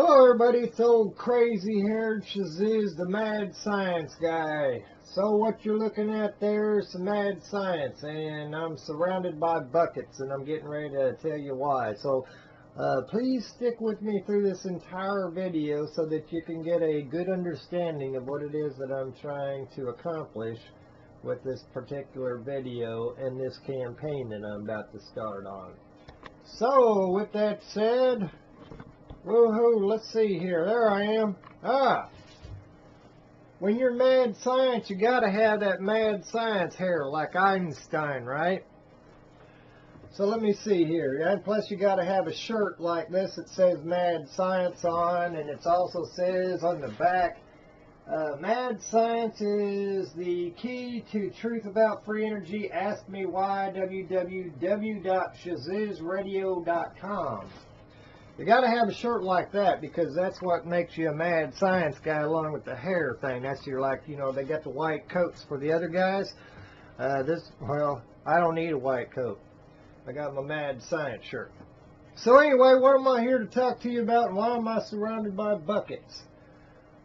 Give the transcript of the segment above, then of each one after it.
Hello everybody, it's old crazy-haired SHAZIZZ, the mad science guy. So what you're looking at there is some mad science, and I'm surrounded by buckets, and I'm getting ready to tell you why. So please stick with me through this entire video so that you can get a good understanding of what it is that I'm trying to accomplish with this particular video and this campaign that I'm about to start on. So with that said, woohoo, let's see here. There I am. When you're mad science, you gotta have that mad science hair like Einstein, right? So let me see here. And plus you gotta have a shirt like this that says mad science on, and it also says on the back, mad science is the key to truth about free energy. Ask me why. www.shazizzradio.com. You got to have a shirt like that because that's what makes you a mad science guy, along with the hair thing. That's your, like, you know, they got the white coats for the other guys. Well, I don't need a white coat. I got my mad science shirt. So anyway, what am I here to talk to you about, and why am I surrounded by buckets?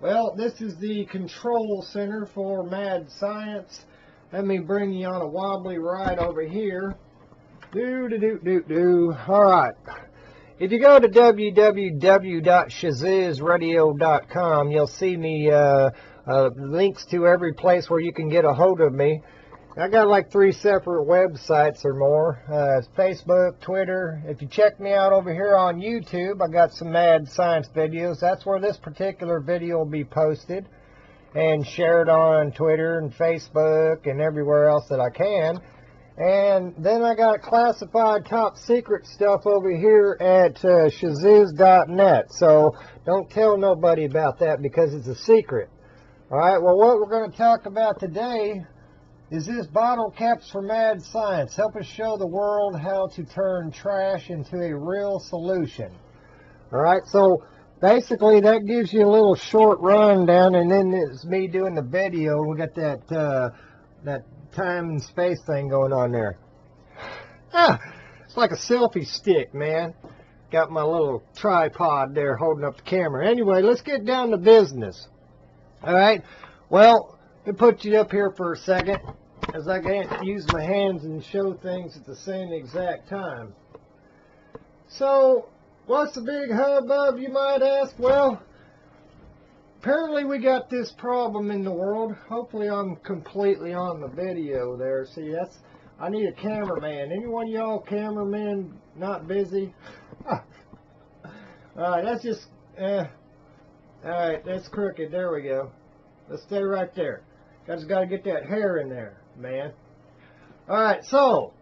Well, this is the control center for mad science. Let me bring you on a wobbly ride over here. All right. If you go to www.shazizzradio.com, you'll see me links to every place where you can get a hold of me. I got like 3 separate websites or more. It's Facebook, Twitter. If you check me out over here on YouTube, I got some mad science videos. That's where this particular video will be posted and shared on Twitter and Facebook and everywhere else that I can. And then I got classified top secret stuff over here at shazizz.net. So don't tell nobody about that because it's a secret. Alright, well, what we're going to talk about today is this bottle caps for mad science. Help us show the world how to turn trash into a real solution. Alright, so basically that gives you a little short rundown, and then it's me doing the video. We got that time and space thing going on there. It's like a selfie stick, man. Got my little tripod there holding up the camera. Anyway, let's get down to business. Alright, well, let me put you up here for a second, as I can't use my hands and show things at the same exact time. So, what's the big hubbub, you might ask? Well, apparently we got this problem in the world. Hopefully I'm completely on the video there. See, I need a cameraman. Anyone y'all cameraman not busy? Alright, that's just, alright, that's crooked. There we go. Let's stay right there. Just got to get that hair in there, man. Alright, so,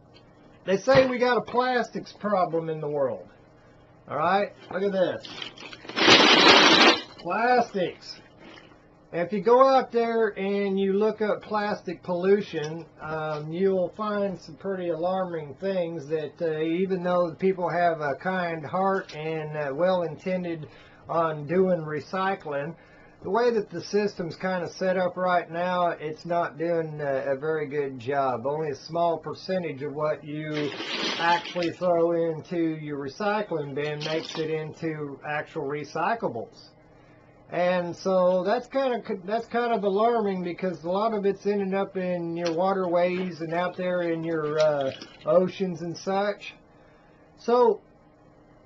they say we got a plastics problem in the world. Alright, look at this. Plastics. If you go out there and you look up plastic pollution, you'll find some pretty alarming things that even though people have a kind heart and well-intended on doing recycling, the way that the system's kind of set up right now, it's not doing a very good job. Only a small percentage of what you actually throw into your recycling bin makes it into actual recyclables. And so that's kind of alarming, because a lot of it's ending up in your waterways and out there in your oceans and such. So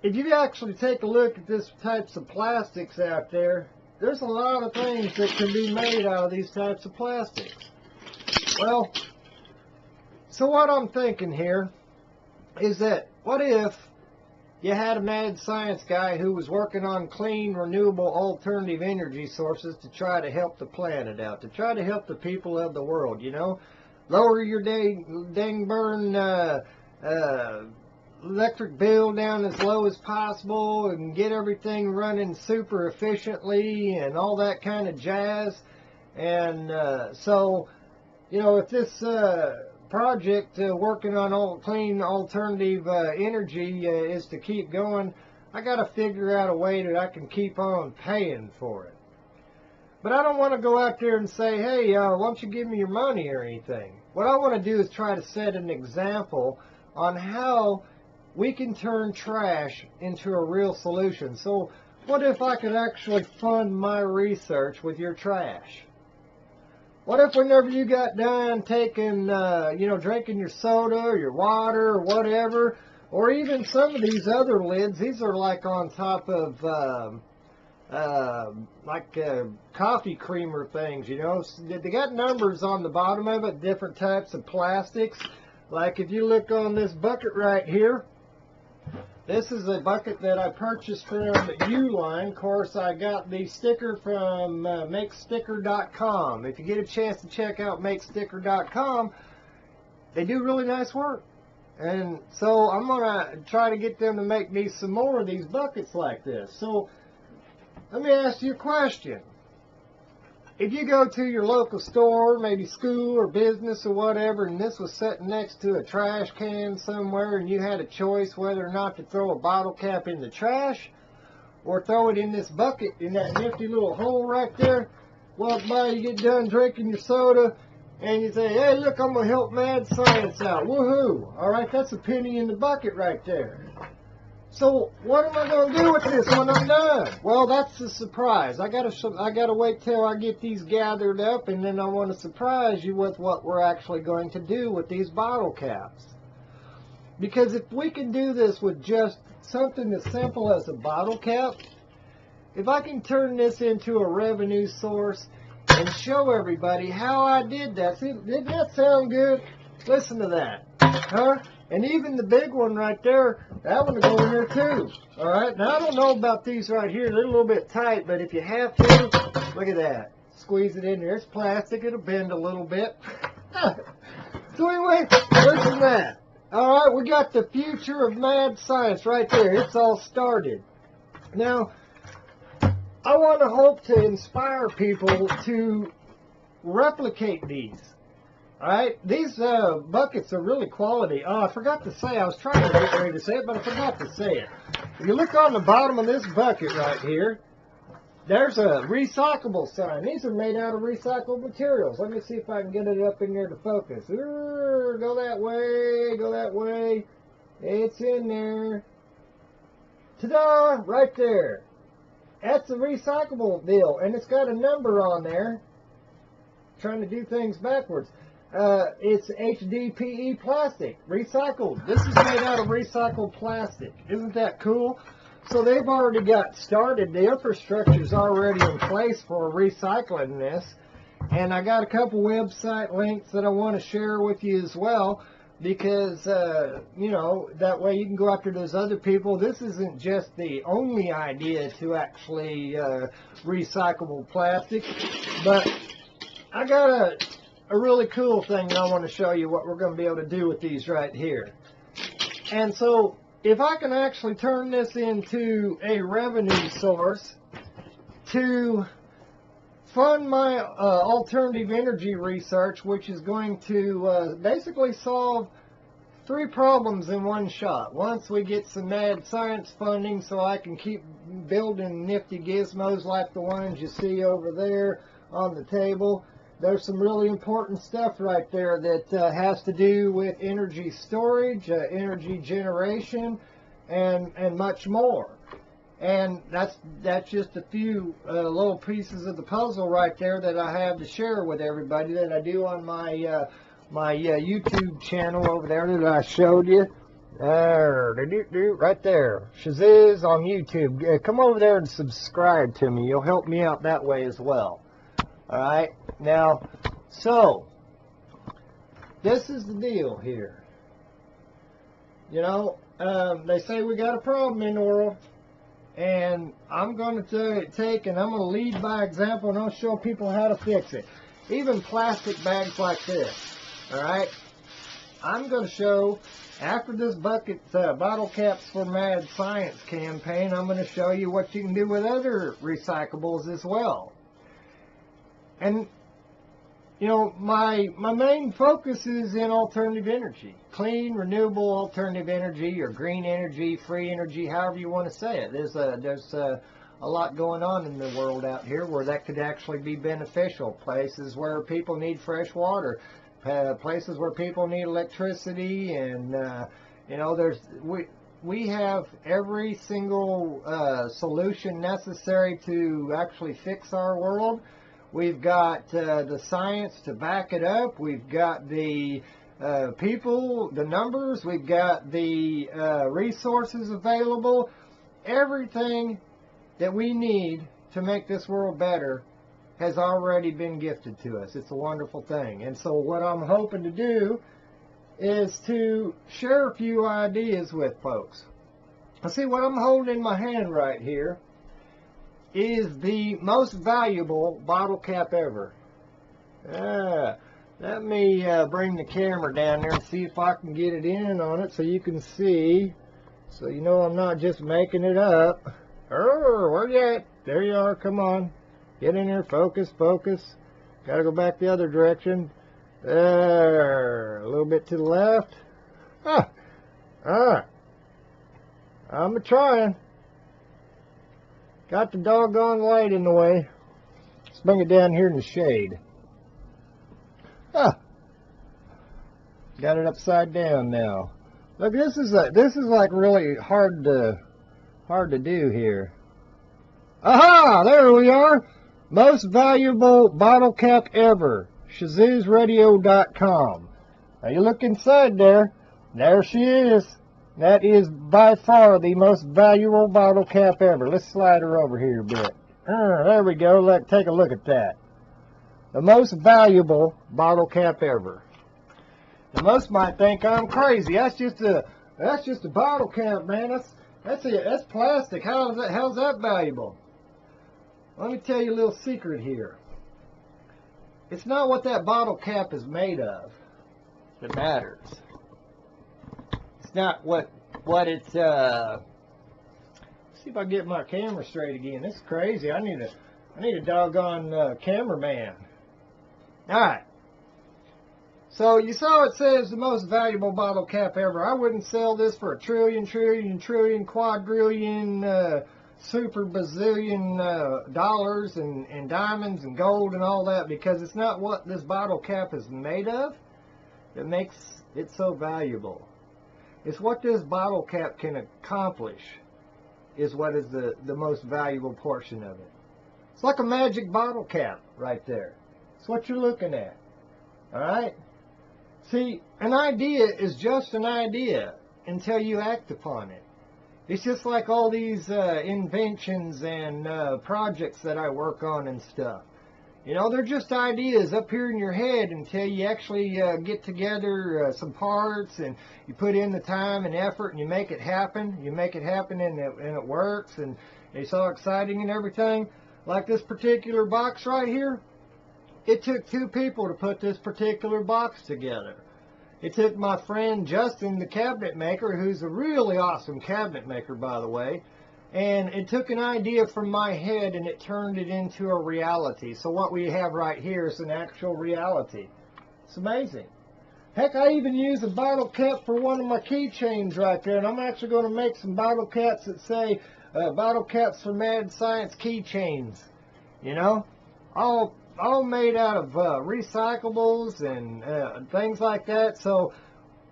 if you actually take a look at this types of plastics out there, there's a lot of things that can be made out of these types of plastics. Well, so what I'm thinking here is that what if you had a mad science guy who was working on clean, renewable, alternative energy sources to try to help the planet out, to try to help the people of the world, you know? Lower your dang burn electric bill down as low as possible and get everything running super efficiently and all that kind of jazz. And so, you know, if this project working on all clean alternative energy is to keep going, I got to figure out a way that I can keep on paying for it. But I don't want to go out there and say, hey, why don't you give me your money or anything. What I want to do is try to set an example on how we can turn trash into a real solution. So what if I could actually fund my research with your trash? What if whenever you got done taking, drinking your soda or your water or whatever, or even some of these other lids, these are like on top of coffee creamer things, you know. They got numbers on the bottom of it, different types of plastics. Like if you look on this bucket right here, this is a bucket that I purchased from ULINE. Of course, I got the sticker from makesticker.com. If you get a chance to check out makesticker.com, they do really nice work. And so I'm going to try to get them to make me some more of these buckets like this. So let me ask you a question. If you go to your local store, maybe school or business or whatever, and this was sitting next to a trash can somewhere, and you had a choice whether or not to throw a bottle cap in the trash or throw it in this bucket in that nifty little hole right there, walk by, you get done drinking your soda, and you say, hey, look, I'm going to help mad science out. Woohoo! All right, that's a penny in the bucket right there. So what am I going to do with this when I'm done? Well, that's the surprise. I gotta wait till I get these gathered up, and then I want to surprise you with what we're actually going to do with these bottle caps. Because if we can do this with just something as simple as a bottle cap, if I can turn this into a revenue source and show everybody how I did that. See, didn't that sound good? Listen to that. Huh? And even the big one right there, that one will go in there too. All right. Now, I don't know about these right here. They're a little bit tight, but if you have to, look at that. Squeeze it in there. It's plastic. It'll bend a little bit. So anyway, listen to that. All right. We got the future of mad science right there. It's all started. Now, I want to hope to inspire people to replicate these. Alright, these buckets are really quality. Oh, I forgot to say, I was trying to get ready to say it, but I forgot to say it. If you look on the bottom of this bucket right here, there's a recyclable sign. These are made out of recycled materials. Let me see if I can get it up in there to focus. Ooh, go that way, go that way. It's in there. Ta-da! Right there. That's a recyclable deal, and it's got a number on there. Trying to do things backwards. It's HDPE plastic, recycled. This is made out of recycled plastic. Isn't that cool? So they've already got started. The infrastructure's already in place for recycling this. And I got a couple website links that I want to share with you as well, because, that way you can go after those other people. This isn't just the only idea to actually recyclable plastic, but I got a really cool thing that I want to show you what we're going to be able to do with these right here. And so if I can actually turn this into a revenue source to fund my alternative energy research, which is going to basically solve 3 problems in one shot. Once we get some mad science funding so I can keep building nifty gizmos like the ones you see over there on the table. There's some really important stuff right there that has to do with energy storage, energy generation, and much more. And that's just a few little pieces of the puzzle right there that I have to share with everybody that I do on my YouTube channel over there that I showed you. Right there. SHAZIZZ on YouTube. Come over there and subscribe to me. You'll help me out that way as well. Alright, now, so, this is the deal here. You know, they say we got a problem in the world, and I'm going to take and I'm going to lead by example, and I'll show people how to fix it. Even plastic bags like this, alright? I'm going to show, after this bucket bottle caps for mad science campaign, I'm going to show you what you can do with other recyclables as well. And, you know, my main focus is in alternative energy. Clean, renewable alternative energy, or green energy, free energy, however you want to say it. There's a lot going on in the world out here where that could actually be beneficial. Places where people need fresh water. Places where people need electricity. And, we have every single solution necessary to actually fix our world. We've got the science to back it up. We've got the people, the numbers. We've got the resources available. Everything that we need to make this world better has already been gifted to us. It's a wonderful thing. And so what I'm hoping to do is to share a few ideas with folks. See, what I'm holding in my hand right here is the most valuable bottle cap ever. Let me bring the camera down there and see if I can get it in on it so you can see. So you know I'm not just making it up. Where you at? There you are. Come on. Get in there. Focus, focus. Got to go back the other direction. There. A little bit to the left. I'm trying. Got the doggone light in the way. Let's bring it down here in the shade. Got it upside down now. Look, this is like really hard to do here. Aha! There we are. Most valuable bottle cap ever. SHAZIZZradio.com. Now you look inside there. There she is. That is by far the most valuable bottle cap ever. Let's slide her over here a bit. There we go. Look, take a look at that. The most valuable bottle cap ever. Now most might think I'm crazy. That's just a bottle cap, man. That's plastic. How's that valuable? Let me tell you a little secret here. It's not what that bottle cap is made of that matters. It's not what it's see if I can get my camera straight again. This is crazy. I need a doggone cameraman. Alright. So you saw it says the most valuable bottle cap ever. I wouldn't sell this for a trillion, quadrillion, super bazillion dollars and diamonds and gold and all that, because it's not what this bottle cap is made of that makes it so valuable. It's what this bottle cap can accomplish is what is the most valuable portion of it. It's like a magic bottle cap right there. It's what you're looking at. Alright? See, an idea is just an idea until you act upon it. It's just like all these inventions and projects that I work on and stuff. You know, they're just ideas up here in your head until you actually get together some parts and you put in the time and effort and you make it happen. You make it happen and it works and it's all exciting and everything. Like this particular box right here. It took 2 people to put this particular box together. It took my friend Justin, the cabinet maker, who's a really awesome cabinet maker, by the way, and it took an idea from my head and it turned it into a reality. So what we have right here is an actual reality. It's amazing. Heck, I even use a bottle cap for one of my keychains right there, and I'm actually going to make some bottle caps that say, bottle caps for mad science keychains. You know, all made out of recyclables and things like that. So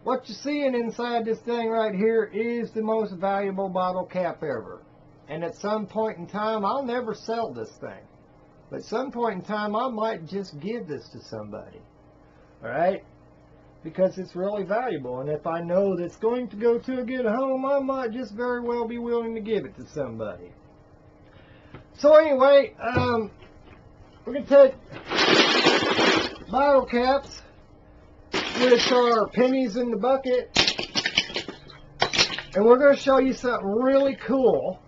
what you're seeing inside this thing right here is the most valuable bottle cap ever. And at some point in time, I'll never sell this thing. But at some point in time, I might just give this to somebody. Alright? Because it's really valuable. And if I know that it's going to go to a good home, I might just very well be willing to give it to somebody. So anyway, we're going to take bottle caps, which are pennies in the bucket, and we're going to show you something really cool.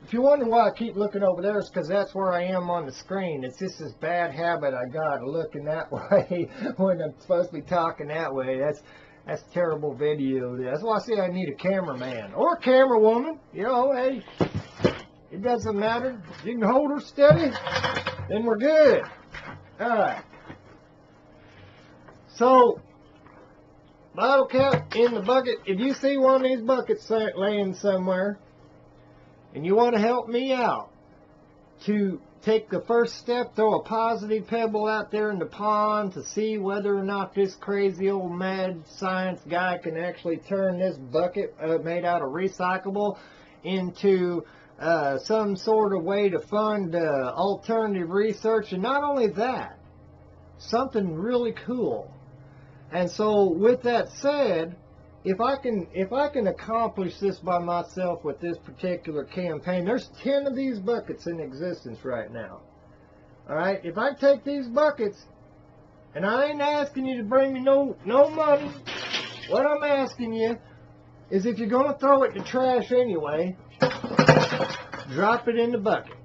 If you wonder why I keep looking over there, it's because that's where I am on the screen. It's just this bad habit I got of looking that way when I'm supposed to be talking that way. That's terrible video. That's why I say I need a cameraman or a camera woman. You know, hey, it doesn't matter. If you can hold her steady, then we're good. Alright. So, bottle cap in the bucket. If you see one of these buckets laying somewhere, and you want to help me out to take the first step, throw a positive pebble out there in the pond to see whether or not this crazy old mad science guy can actually turn this bucket made out of recyclable into some sort of way to fund alternative research. And not only that, something really cool. And so with that said, if I can accomplish this by myself with this particular campaign, there's 10 of these buckets in existence right now. All right, if I take these buckets, and I ain't asking you to bring me no money. What I'm asking you is, if you're gonna throw it in the trash anyway, drop it in the bucket.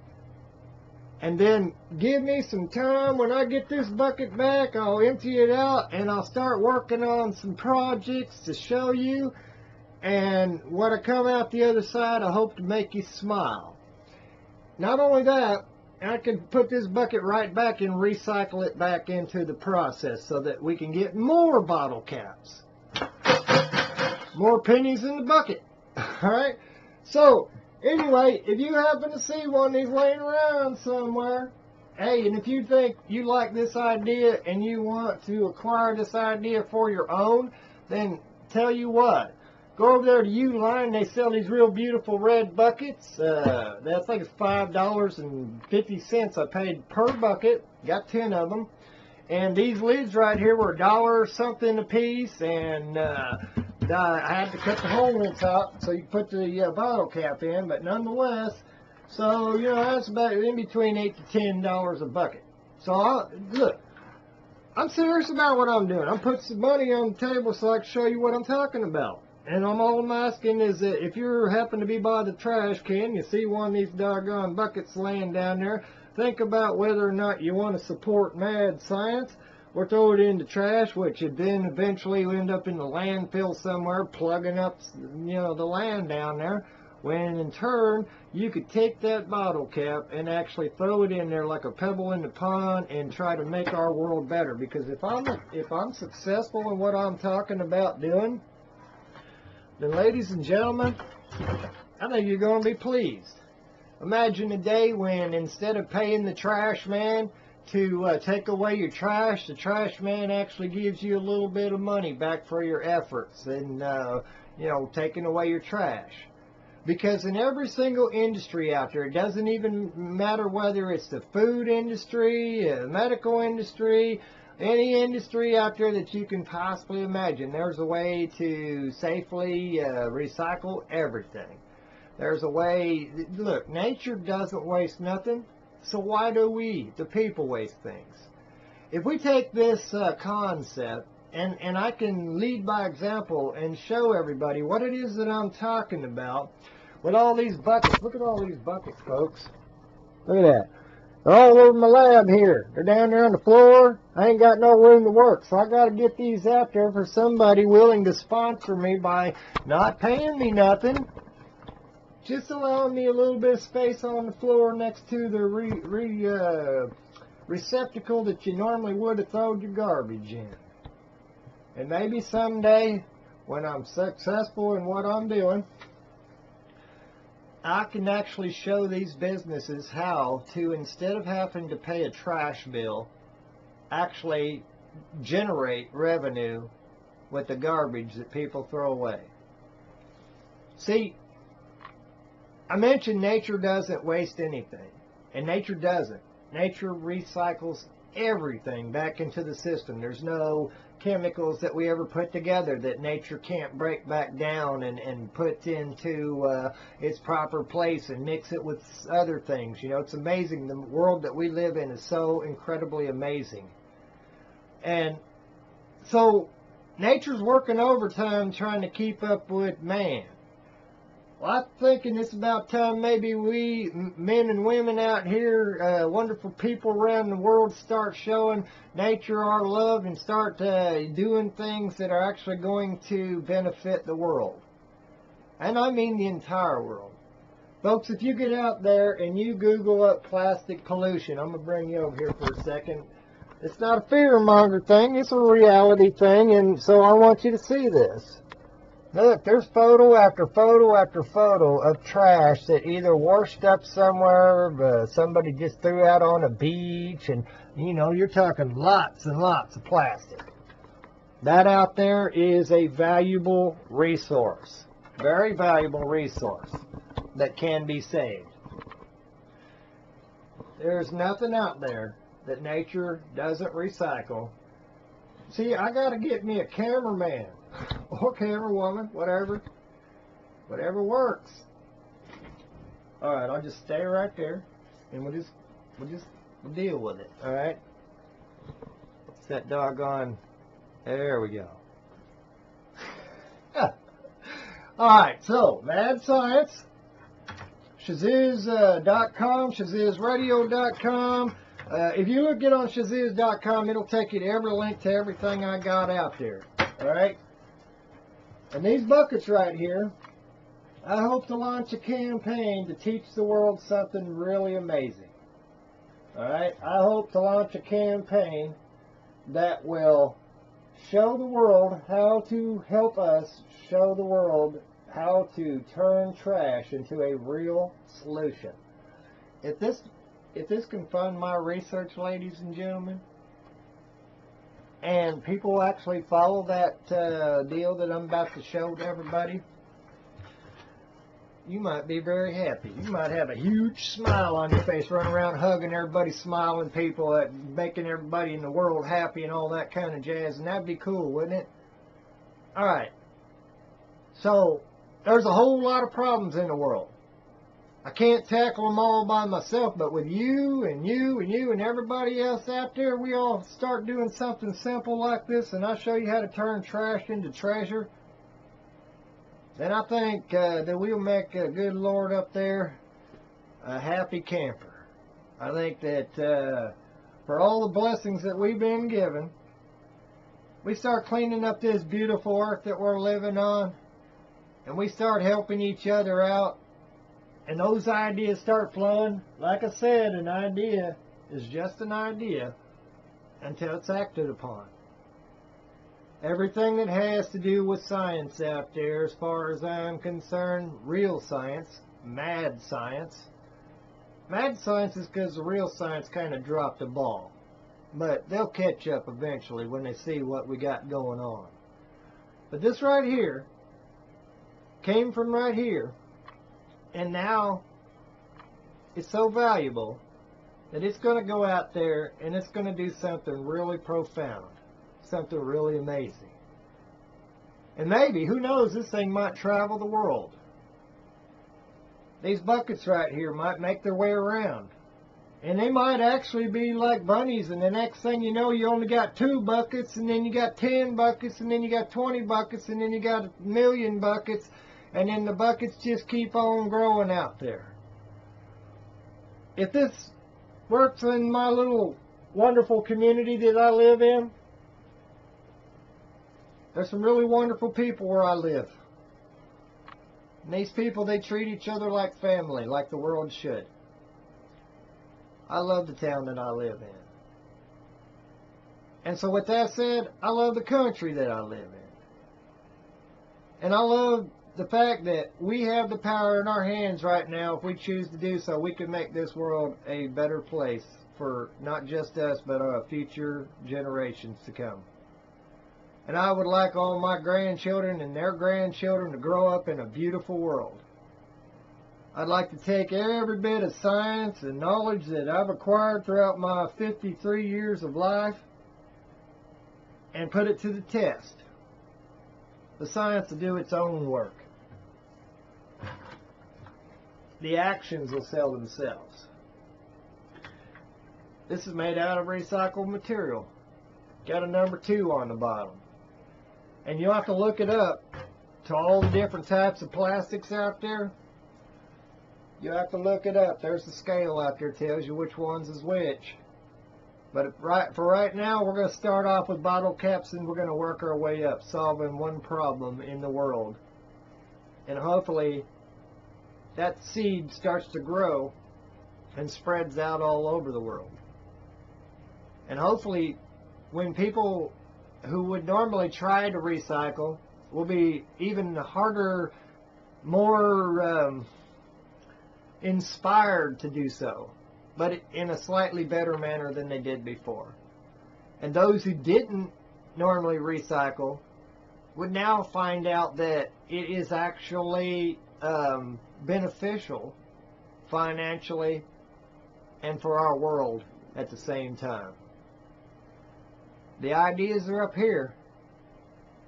And then give me some time. When I get this bucket back, I'll empty it out and I'll start working on some projects to show you. And when I come out the other side, I hope to make you smile. Not only that, I can put this bucket right back and recycle it back into the process so that we can get more bottle caps. More pennies in the bucket. Alright? So, anyway, if you happen to see one of these laying around somewhere, hey, and if you think you like this idea and you want to acquire this idea for your own, then tell you what, go over there to ULINE. They sell these real beautiful red buckets. I think it's $5.50 I paid per bucket. Got 10 of them. And these lids right here were $1 something a piece, and I had to cut the hole in the top so you can put the bottle cap in, but nonetheless, so, you know, that's about in between $8 to $10 a bucket. So, look, I'm serious about what I'm doing. I'm putting some money on the table so I can show you what I'm talking about. And all I'm asking is that if you happen to be by the trash can, you see one of these doggone buckets laying down there, think about whether or not you want to support mad science or throw it in the trash, which would then eventually end up in the landfill somewhere, plugging up, you know, the land down there, when in turn you could take that bottle cap and actually throw it in there like a pebble in the pond and try to make our world better. Because if I'm successful in what I'm talking about doing, then, ladies and gentlemen, I think you're going to be pleased. Imagine a day when, instead of paying the trash man to take away your trash, the trash man actually gives you a little bit of money back for your efforts and, you know, taking away your trash. Because in every single industry out there, it doesn't even matter whether it's the food industry, medical industry, any industry out there that you can possibly imagine, there's a way to safely recycle everything. There's a way. Look, nature doesn't waste nothing, so why do we, the people, waste things? If we take this concept, and I can lead by example and show everybody what it is that I'm talking about with all these buckets. Look at all these buckets, folks. Look at that. They're all over my lab here. They're down there on the floor. I ain't got no room to work, so I got to get these out there for somebody willing to sponsor me by not paying me nothing, just allowing me a little bit of space on the floor next to the receptacle that you normally would have thrown your garbage in. And maybe someday, when I'm successful in what I'm doing, I can actually show these businesses how to, instead of having to pay a trash bill, actually generate revenue with the garbage that people throw away. See, I mentioned nature doesn't waste anything, and nature doesn't. Nature recycles everything back into the system. There's no chemicals that we ever put together that nature can't break back down and put into its proper place and mix it with other things. You know, it's amazing. The world that we live in is so incredibly amazing. And so nature's working overtime trying to keep up with man. Well, I'm thinking it's about time maybe we, men and women out here, wonderful people around the world, start showing nature our love and start doing things that are actually going to benefit the world. And I mean the entire world. Folks, if you get out there and you Google up plastic pollution, I'm going to bring you over here for a second. It's not a fear-monger thing, it's a reality thing, and so I want you to see this. Look, there's photo after photo after photo of trash that either washed up somewhere, somebody just threw out on a beach, and, you know, you're talking lots and lots of plastic. That out there is a valuable resource, very valuable resource that can be saved. There's nothing out there that nature doesn't recycle. See, I got to get me a cameraman or camerawoman, whatever works. All right, I'll just stay right there, and we'll deal with it. All right. It's that doggone. There we go. All right. So, Mad Science, SHAZIZZ.com, SHAZIZZradio.com. If you get on SHAZIZZ.com, it'll take you to every link to everything I got out there. All right. And these buckets right here, I hope to launch a campaign to teach the world something really amazing. All right. I hope to launch a campaign that will show the world how to help us show the world how to turn trash into a real solution. If this can fund my research, ladies and gentlemen, and people actually follow that deal that I'm about to show to everybody, you might be very happy. You might have a huge smile on your face, running around hugging everybody, smiling people, making everybody in the world happy and all that kind of jazz, and that'd be cool, wouldn't it? All right. So, there's a whole lot of problems in the world. I can't tackle them all by myself, but with you and you and you and everybody else out there, we all start doing something simple like this, and I show you how to turn trash into treasure, then I think that we'll make a good Lord up there a happy camper. I think that for all the blessings that we've been given, we start cleaning up this beautiful earth that we're living on, and we start helping each other out, and those ideas start flowing. Like I said, an idea is just an idea until it's acted upon. Everything that has to do with science out there, as far as I'm concerned, real science, mad science. Mad science is because the real science kind of dropped the ball. But they'll catch up eventually when they see what we got going on. But this right here came from right here, and now it's so valuable that it's going to go out there and it's going to do something really profound. Something really amazing. And maybe, who knows, this thing might travel the world. These buckets right here might make their way around. And they might actually be like bunnies, and the next thing you know, you only got 2 buckets, and then you got 10 buckets, and then you got 20 buckets, and then you got 1,000,000 buckets, and then the buckets just keep on growing out there. If this works in my little wonderful community that I live in, there's some really wonderful people where I live. And these people, they treat each other like family, like the world should. I love the town that I live in. And so with that said, I love the country that I live in. And I love the fact that we have the power in our hands right now, if we choose to do so. We can make this world a better place for not just us, but our future generations to come. And I would like all my grandchildren and their grandchildren to grow up in a beautiful world. I'd like to take every bit of science and knowledge that I've acquired throughout my 53 years of life and put it to the test. The science will do its own work. The actions will sell themselves. This is made out of recycled material. Got a number 2 on the bottom. And you'll have to look it up to all the different types of plastics out there. You have to look it up. There's the scale out there that tells you which ones is which. But for right now, we're going to start off with bottle caps, and we're going to work our way up, solving one problem in the world. And hopefully, that seed starts to grow and spreads out all over the world. And hopefully, when people who would normally try to recycle will be even harder, more inspired to do so, but in a slightly better manner than they did before. And those who didn't normally recycle would now find out that it is actually beneficial financially and for our world at the same time. The ideas are up here.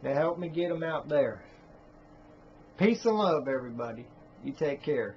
Now help me get them out there. Peace and love, everybody. You take care.